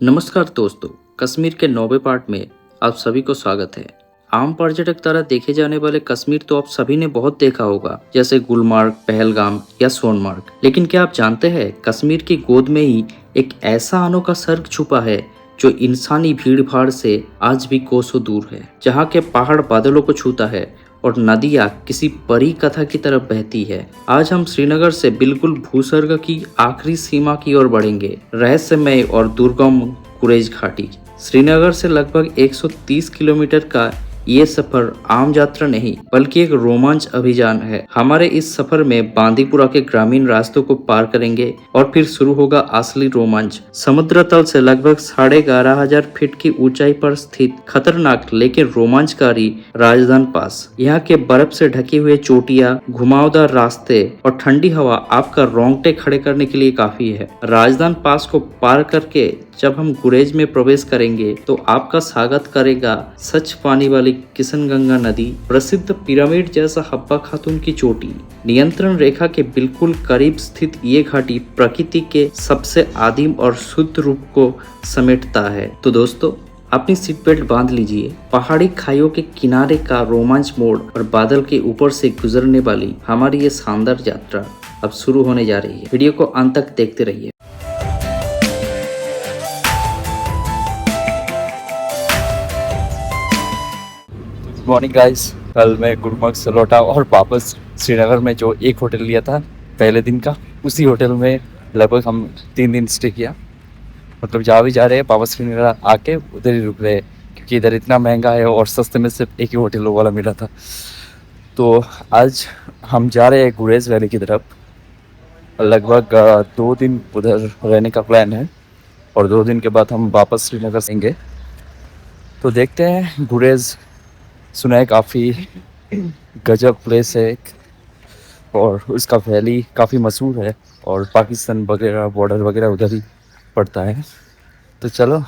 नमस्कार दोस्तों, कश्मीर के 9वें पार्ट में आप सभी को स्वागत है। आम पर्यटक द्वारा देखे जाने वाले कश्मीर तो आप सभी ने बहुत देखा होगा, जैसे गुलमार्ग, पहलगाम या सोनमार्ग। लेकिन क्या आप जानते हैं, कश्मीर की गोद में ही एक ऐसा अनोखा स्वर्ग छुपा है जो इंसानी भीड़ भाड़ से आज भी कोसों दूर है, जहाँ के पहाड़ बादलों को छूता है और नदियाँ किसी परी कथा की तरफ बहती है। आज हम श्रीनगर से बिल्कुल भूस्वर्ग की आखिरी सीमा की ओर बढ़ेंगे, रहस्यमय और दुर्गम गुरेज घाटी। श्रीनगर से लगभग 130 किलोमीटर का ये सफर आम यात्रा नहीं बल्कि एक रोमांच अभियान है। हमारे इस सफर में बांदीपुरा के ग्रामीण रास्तों को पार करेंगे और फिर शुरू होगा असली रोमांच। समुद्र तल से लगभग 11,500 फीट की ऊंचाई पर स्थित खतरनाक लेकिन रोमांचकारी राजधान पास। यहाँ के बर्फ से ढकी हुए चोटियां, घुमावदार रास्ते और ठंडी हवा आपका रोंगटे खड़े करने के लिए काफी है। राजधान पास को पार करके जब हम गुरेज में प्रवेश करेंगे तो आपका स्वागत करेगा सच पानी वाली किशनगंगा नदी, प्रसिद्ध पिरामिड जैसा हब्बा खातून की चोटी। नियंत्रण रेखा के बिल्कुल करीब स्थित ये घाटी प्रकृति के सबसे आदिम और शुद्ध रूप को समेटता है। तो दोस्तों, अपनी सीट बेल्ट बांध लीजिए। पहाड़ी खाइयों के किनारे का रोमांच मोड़ और बादल के ऊपर से गुजरने वाली हमारी ये शानदार यात्रा अब शुरू होने जा रही है। वीडियो को अंत तक देखते रहिए। मॉर्निंग गाइस, कल मैं गुलमर्ग से लौटा और वापस श्रीनगर में जो एक होटल लिया था पहले दिन का, उसी होटल में लगभग हम 3 दिन स्टे किया। मतलब जहाँ भी जा रहे हैं वापस श्रीनगर आके उधर ही रुक रहे हैं, क्योंकि इधर इतना महंगा है और सस्ते में सिर्फ एक ही होटल वाला मिला था। तो आज हम जा रहे हैं गुरेज वैली की तरफ। लगभग 2 दिन उधर रहने का प्लान है और 2 दिन के बाद हम वापस श्रीनगर आएंगे। तो देखते हैं। गुरेज सुना है काफ़ी गजब प्लेस है और उसका वैली काफ़ी मशहूर है और पाकिस्तान वगैरह बॉर्डर वगैरह उधर ही पड़ता है। तो चलो,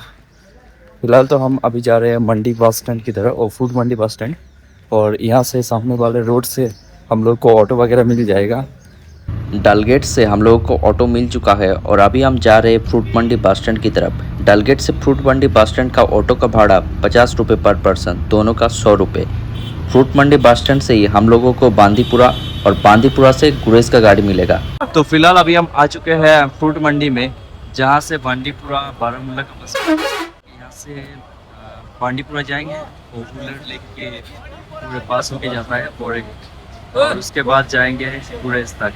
फिलहाल तो हम अभी जा रहे हैं मंडी बस स्टैंड की तरफ और फूड मंडी बस स्टैंड, और यहाँ से सामने वाले रोड से हम लोग को ऑटो वगैरह मिल जाएगा। डलगेट से हम लोगों को ऑटो मिल चुका है और अभी हम जा रहे हैं फ्रूट मंडी बस स्टैंड की तरफ। डलगेट से फ्रूट मंडी बस स्टैंड का ऑटो का भाड़ा 50 रुपये पर पर्सन, दोनों का 100 रुपये। फ्रूट मंडी बस स्टैंड से ही हम लोगों को बांदीपुरा और बांदीपुरा से गुरेज का गाड़ी मिलेगा। तो फिलहाल अभी हम आ चुके हैं फ्रूट मंडी में, जहाँ से बांदीपुरा बारामूला का बस यहाँ से बांदीपुरा जाएंगे और कूलर लेके पूरे पास होके जाता है और उसके बाद जाएंगे गुरेज तक।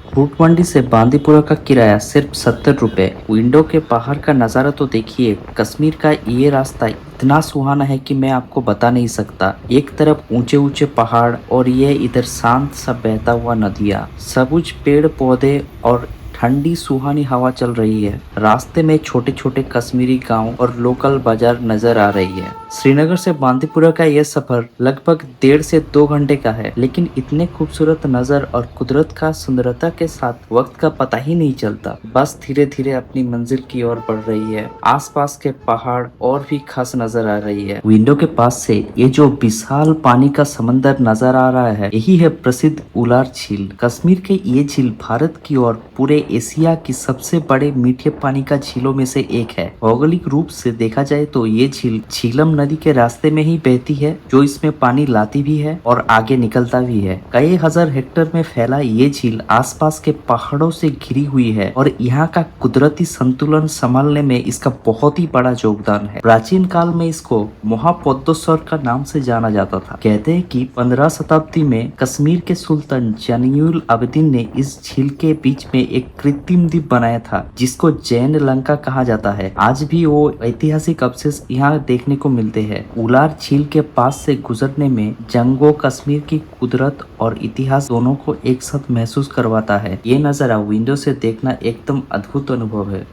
फ्रूट मंडी से बांदीपुरा का किराया सिर्फ 70 रुपये। विंडो के बाहर का नज़ारा तो देखिए। कश्मीर का ये रास्ता इतना सुहाना है कि मैं आपको बता नहीं सकता। एक तरफ ऊंचे ऊंचे पहाड़ और ये इधर शांत सा बहता हुआ नदियाँ, सबुज पेड़ पौधे और ठंडी सुहानी हवा चल रही है। रास्ते में छोटे छोटे कश्मीरी गांव और लोकल बाजार नजर आ रही है। श्रीनगर से बांदीपुरा का यह सफर लगभग 1.5 से 2 घंटे का है, लेकिन इतने खूबसूरत नजर और कुदरत का सुंदरता के साथ वक्त का पता ही नहीं चलता। बस धीरे धीरे अपनी मंजिल की ओर बढ़ रही है। आसपास के पहाड़ और भी खास नजर आ रही है। विंडो के पास से ये जो विशाल पानी का समंदर नजर आ रहा है, यही है प्रसिद्ध उलार झील। कश्मीर के ये झील भारत की और पूरे एशिया की सबसे बड़े मीठे पानी का झीलों में से एक है। भौगोलिक रूप से देखा जाए तो ये झील झीलम नदी के रास्ते में ही बहती है, जो इसमें पानी लाती भी है और आगे निकलता भी है। कई हजार हेक्टेयर में फैला ये झील आसपास के पहाड़ों से घिरी हुई है और यहाँ का कुदरती संतुलन संभालने में इसका बहुत ही बड़ा योगदान है। प्राचीन काल में इसको महापद्मेश्वर का नाम से जाना जाता था। कहते हैं कि 15 शताब्दी में कश्मीर के सुल्तान जैनुल आबिदीन ने इस झील के बीच में एक कृत्रिम द्वीप बनाया था, जिसको जैन लंका कहा जाता है। आज भी वो ऐतिहासिक अवशेष यहाँ देखने को मिलते हैं। उलार झील के पास से गुजरने में जंगों, कश्मीर की कुदरत और इतिहास दोनों को एक साथ महसूस करवाता है। ये नजारा विंडो से देखना एकदम अद्भुत अनुभव है।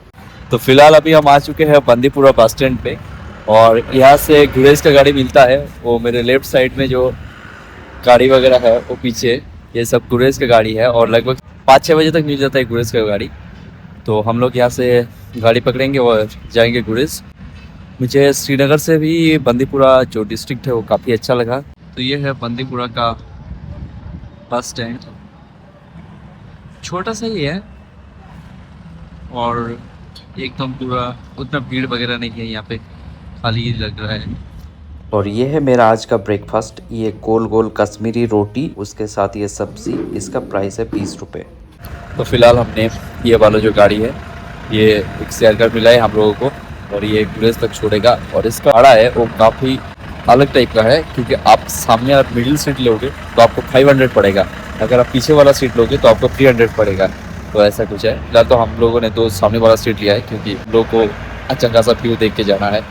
तो फिलहाल अभी हम आ चुके हैं बांदीपुरा बस स्टैंड पे और यहाँ से गुरेज का गाड़ी मिलता है। वो मेरे लेफ्ट साइड में जो गाड़ी वगैरह है वो पीछे, ये सब गुरेज का गाड़ी है और लगभग 5-6 बजे तक मिल जाता है गुरेज का गाड़ी। तो हम लोग यहाँ से गाड़ी पकड़ेंगे और जाएंगे गुरेज। मुझे श्रीनगर से भी बांदीपुरा जो डिस्ट्रिक्ट है वो काफ़ी अच्छा लगा। तो ये है बांदीपुरा का बस स्टैंड, छोटा सा ही है और एकदम पूरा उतना भीड़ वगैरह नहीं है यहाँ पे, खाली ही लग रहा है। और ये है मेरा आज का ब्रेकफास्ट, ये गोल गोल कश्मीरी रोटी, उसके साथ ये सब्जी, इसका प्राइस है 20 रुपये। तो फिलहाल हमने ये वाला जो गाड़ी है ये एक शेयर कर मिला है हम लोगों को, और ये गुरेज तक छोड़ेगा। और इसका भाड़ा है वो काफ़ी अलग टाइप का है, क्योंकि आप सामने अगर मिडिल सीट लोगे तो आपको 500 पड़ेगा, अगर आप पीछे वाला सीट लोगे तो आपको 300 पड़ेगा। तो ऐसा कुछ है। फिलहाल तो हम लोगों ने तो सामने वाला सीट लिया है, क्योंकि हम लोग को अच्छा खासा व्यू देख के जाना है।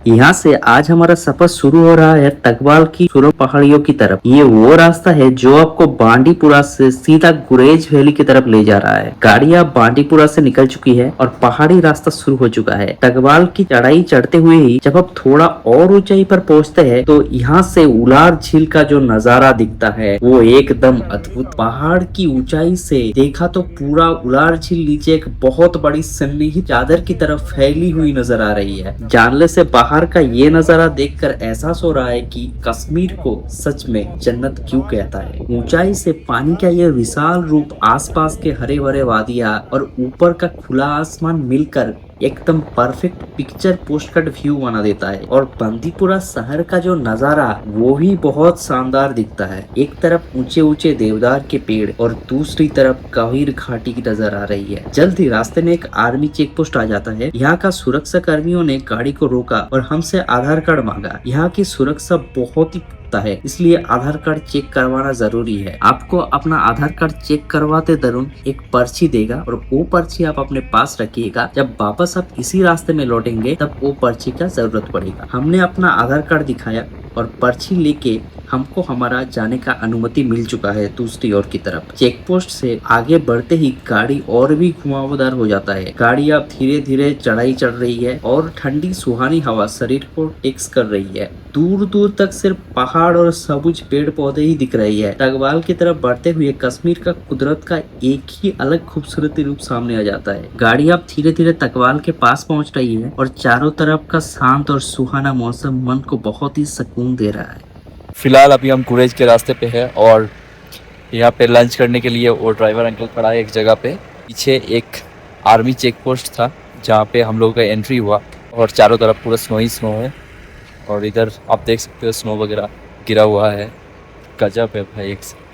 यहाँ से आज हमारा सफर शुरू हो रहा है तकवाल की सुरंग पहाड़ियों की तरफ। ये वो रास्ता है जो आपको बांडीपुरा से सीधा गुरेज वैली की तरफ ले जा रहा है। गाड़ी अब बांडीपुरा से निकल चुकी है और पहाड़ी रास्ता शुरू हो चुका है। तकवाल की चढ़ाई चढ़ते हुए ही जब आप थोड़ा और ऊंचाई पर पहुंचते हैं तो यहाँ से उलार झील का जो नजारा दिखता है वो एकदम अद्भुत। पहाड़ की ऊंचाई से देखा तो पूरा उलार झील नीचे एक बहुत बड़ी सन्निहित चादर की तरफ फैली हुई नजर आ रही है। जानले से बाहर का ये नजारा देखकर एहसास हो रहा है कि कश्मीर को सच में जन्नत क्यों कहता है। ऊंचाई से पानी का ये विशाल रूप, आसपास के हरे भरे वादियां और ऊपर का खुला आसमान मिलकर एकदम परफेक्ट पिक्चर पोस्टकार्ड व्यू बना देता है। और बंदीपुरा शहर का जो नजारा वो भी बहुत शानदार दिखता है। एक तरफ ऊंचे ऊंचे देवदार के पेड़ और दूसरी तरफ कावीर घाटी की नजर आ रही है। जल्द ही रास्ते में एक आर्मी चेक पोस्ट आ जाता है। यहाँ का सुरक्षा कर्मियों ने गाड़ी को रोका और हमसे आधार कार्ड मांगा। यहाँ की सुरक्षा बहुत ही है, इसलिए आधार कार्ड चेक करवाना जरूरी है। आपको अपना आधार कार्ड चेक करवाते दौरान एक पर्ची देगा और वो पर्ची आप अपने पास रखिएगा। जब वापस आप इसी रास्ते में लौटेंगे तब वो पर्ची का जरूरत पड़ेगा। हमने अपना आधार कार्ड दिखाया और पर्ची लेके हमको हमारा जाने का अनुमति मिल चुका है दूसरी ओर की तरफ। चेक पोस्ट से आगे बढ़ते ही गाड़ी और भी घुमावदार हो जाता है। गाड़ी अब धीरे धीरे चढ़ाई चढ़ रही है और ठंडी सुहानी हवा शरीर को टेक्स कर रही है। दूर दूर तक सिर्फ पहाड़ और सबुज पेड़ पौधे ही दिख रही है। तगवाल की तरफ बढ़ते हुए कश्मीर का कुदरत का एक ही अलग खूबसूरती रूप सामने आ जाता है। गाड़ी अब धीरे धीरे तगवाल के पास पहुंच रही है और चारों तरफ का शांत और सुहाना मौसम मन को बहुत ही सुकून दे रहा है। फिलहाल अभी हम गुरेज के रास्ते पे हैं और यहाँ पे लंच करने के लिए वो ड्राइवर अंकल खड़ा है एक जगह पे। पीछे एक आर्मी चेक पोस्ट था जहाँ पे हम लोगों का एंट्री हुआ, और चारों तरफ पूरा स्नो ही स्नो है। और इधर आप देख सकते हो स्नो वगैरह गिरा हुआ है। गजब है भाई, एक से।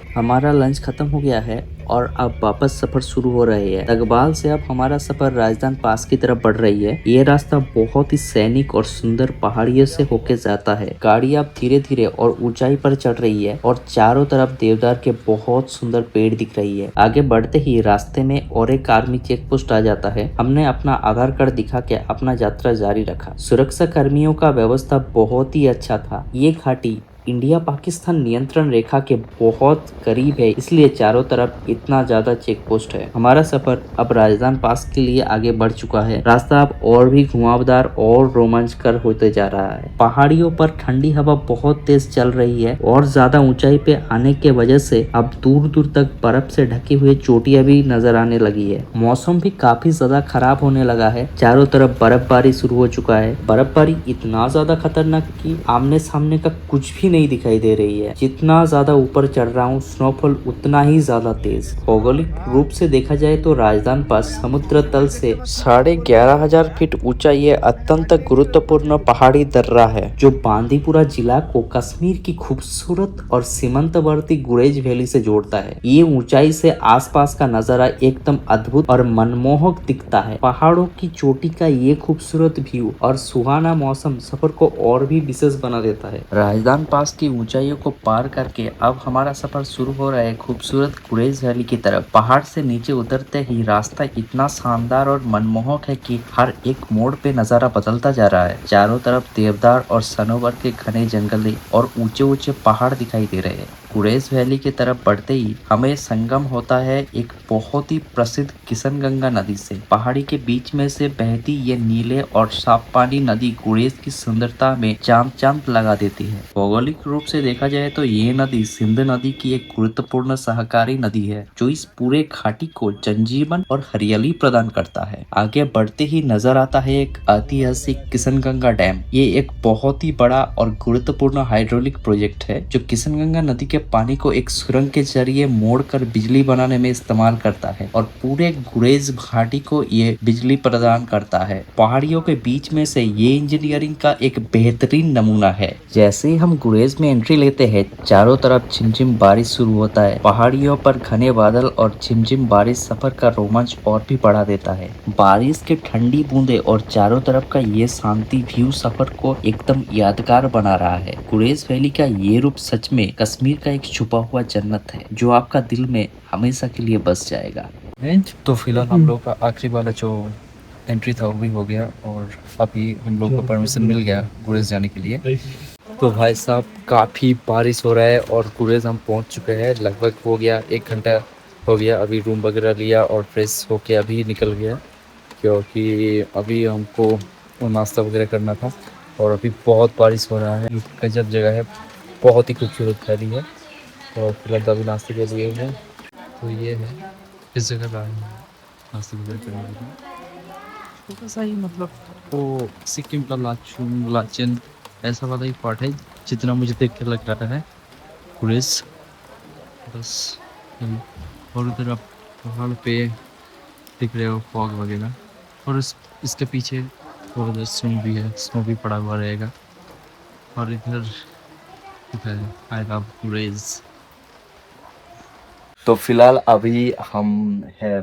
हमारा लंच खत्म हो गया है और अब वापस सफर शुरू हो रहे हैं। तगबाल से अब हमारा सफर राजस्थान पास की तरफ बढ़ रही है। ये रास्ता बहुत ही सैनिक और सुंदर पहाड़ियों से होके जाता है। गाड़ी अब धीरे धीरे और ऊंचाई पर चढ़ रही है और चारों तरफ देवदार के बहुत सुंदर पेड़ दिख रही है। आगे बढ़ते ही रास्ते में और एक आर्मी चेक पोस्ट आ जाता है। हमने अपना आधार कार्ड दिखा के अपना यात्रा जारी रखा। सुरक्षा कर्मियों का व्यवस्था बहुत ही अच्छा था। ये घाटी इंडिया पाकिस्तान नियंत्रण रेखा के बहुत करीब है, इसलिए चारों तरफ इतना ज्यादा चेक पोस्ट है। हमारा सफर अब राजस्थान पास के लिए आगे बढ़ चुका है। रास्ता अब और भी घुमावदार और रोमांचकर होते जा रहा है। पहाड़ियों पर ठंडी हवा बहुत तेज चल रही है और ज्यादा ऊंचाई पे आने के वजह से अब दूर दूर तक बर्फ से ढके हुए चोटियां भी नजर आने लगी है। मौसम भी काफी ज्यादा खराब होने लगा है। चारों तरफ बर्फबारी शुरू हो चुका है। बर्फबारी इतना ज्यादा खतरनाक कि आमने सामने का कुछ भी नहीं दिखाई दे रही है। जितना ज्यादा ऊपर चढ़ रहा हूँ स्नोफॉल उतना ही ज्यादा तेज। भौगोलिक रूप से देखा जाए तो राजस्थान पास समुद्र तल से 11,500 फीट ऊंचा ये अत्यंत गुरुत्वपूर्ण पहाड़ी दर्रा है जो बांदीपुरा जिला को कश्मीर की खूबसूरत और सीमांतवर्ती गुरेज वैली से जोड़ता है। ये ऊंचाई से आसपास का नजारा एकदम अद्भुत और मनमोहक दिखता है। पहाड़ों की चोटी का ये खूबसूरत व्यू और सुहाना मौसम सफर को और भी विशेष बना देता है। राजस्थान पास की ऊंचाइयों को पार करके अब हमारा सफर शुरू हो रहा है खूबसूरत गुरेज वैली की तरफ। पहाड़ से नीचे उतरते ही रास्ता इतना शानदार और मनमोहक है कि हर एक मोड़ पे नजारा बदलता जा रहा है। चारों तरफ देवदार और सनोवर के घने जंगल और ऊंचे ऊंचे पहाड़ दिखाई दे रहे हैं। गुरेज वैली की तरफ बढ़ते ही हमें संगम होता है एक बहुत ही प्रसिद्ध किशनगंगा नदी से। पहाड़ी के बीच में से बहती ये नीले और साफ पानी नदी गुरेज की सुंदरता में चांद लगा देती है। भौगोलिक रूप से देखा जाए तो ये नदी सिंध नदी की एक गुरुत्वपूर्ण सहकारी नदी है जो इस पूरे घाटी को जनजीवन और हरियाली प्रदान करता है। आगे बढ़ते ही नजर आता है एक ऐतिहासिक किशनगंगा डैम। ये एक बहुत ही बड़ा और गुरुत्वपूर्ण हाइड्रोलिक प्रोजेक्ट है जो किशनगंगा नदी के के पानी को एक सुरंग के जरिए मोड़कर बिजली बनाने में इस्तेमाल करता है और पूरे गुरेज घाटी को ये बिजली प्रदान करता है। पहाड़ियों के बीच में से ये इंजीनियरिंग का एक बेहतरीन नमूना है। जैसे ही हम गुरेज में एंट्री लेते हैं, चारों तरफ झिमझिम बारिश शुरू होता है। पहाड़ियों पर घने बादल और झिमझिम बारिश सफर का रोमांच और भी बढ़ा देता है। बारिश की ठंडी बूंदे और चारों तरफ का ये शांति व्यू सफर को एकदम यादगार बना रहा है। गुरेज वैली का ये रूप सच में कश्मीर का एक छुपा हुआ जन्नत है जो आपका दिल में हमेशा के लिए बस जाएगा। तो फिलहाल हम लोग का आखिरी वाला जो एंट्री था वो भी हो गया और अभी हम लोग को परमिशन मिल गया गुरेज जाने के लिए। तो भाई साहब काफ़ी बारिश हो रहा है और गुरेज हम पहुंच चुके हैं। लगभग हो गया 1 घंटा हो गया। अभी रूम वगैरह लिया और फ्रेश होके अभी निकल गया क्योंकि अभी हमको नाश्ता वगैरह करना था और अभी बहुत बारिश हो रहा है। गजब जगह है, बहुत ही खूबसूरत फैली है और फिलहाल अभी नाश्ते के लिए है। तो ये है इस जगह का नाश्ते वगैरह करने के लिए थोड़ा सा ही मतलब वो सिक्किम का लाचुंग लाचेन ऐसा वाला ही पार्ट है जितना मुझे देख के लग रहा है गुरेज बस। और उधर आप पहाड़ पे दिख रहे हो फॉग वगैरह और इसके पीछे और उधर स्नो भी है, स्नो भी पड़ा हुआ रहेगा। और इधर आई लव गुरेज। तो फिलहाल अभी हम हैं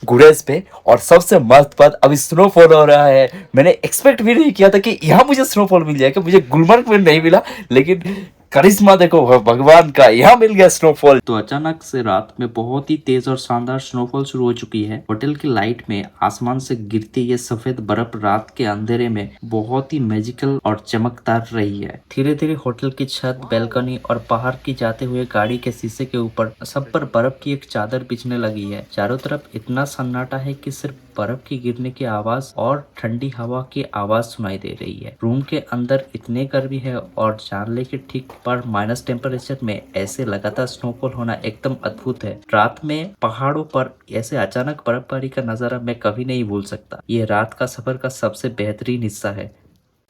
गुरेज पे और सबसे मस्त बात अभी स्नोफॉल हो रहा है। मैंने एक्सपेक्ट भी नहीं किया था कि यहाँ मुझे स्नोफॉल मिल जाएगा। मुझे गुलमर्ग में नहीं मिला लेकिन करिश्मा देखो भगवान का, यहाँ मिल गया स्नोफॉल। तो अचानक से रात में बहुत ही तेज और शानदार स्नोफॉल शुरू हो चुकी है। होटल की लाइट में आसमान से गिरती ये सफेद बर्फ रात के अंधेरे में बहुत ही मैजिकल और चमकदार रही है। धीरे धीरे होटल की छत, बैल्कनी और बाहर की जाते हुए गाड़ी के शीशे के ऊपर सब पर बर्फ की एक चादर बिछने लगी है। चारों तरफ इतना सन्नाटा है कि सिर्फ बर्फ की गिरने की आवाज और ठंडी हवा की आवाज सुनाई दे रही है। रूम के अंदर इतने गर्मी है और जानले के ठीक पर माइनस टेम्परेचर में ऐसे लगातार स्नोफॉल होना एकदम अद्भुत है। रात में पहाड़ों पर ऐसे अचानक बर्फबारी का नजारा मैं कभी नहीं भूल सकता। ये रात का सफर का सबसे बेहतरीन हिस्सा है।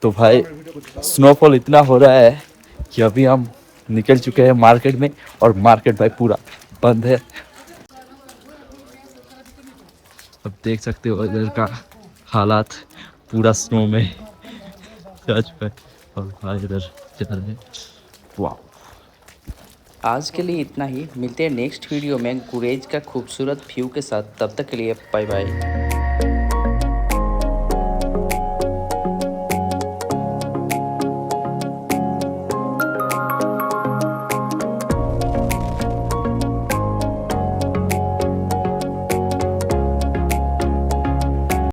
तो भाई स्नोफॉल इतना हो रहा है कि अभी हम निकल चुके हैं मार्केट में और मार्केट भाई पूरा बंद है। अब देख सकते हो इधर का हालात पूरा स्नो में जा चुका है और भाई इधर जा रहे हैं। वाह। आज के लिए इतना ही। मिलते हैं नेक्स्ट वीडियो में गुरेज का खूबसूरत व्यू के साथ। तब तक के लिए बाय बाय।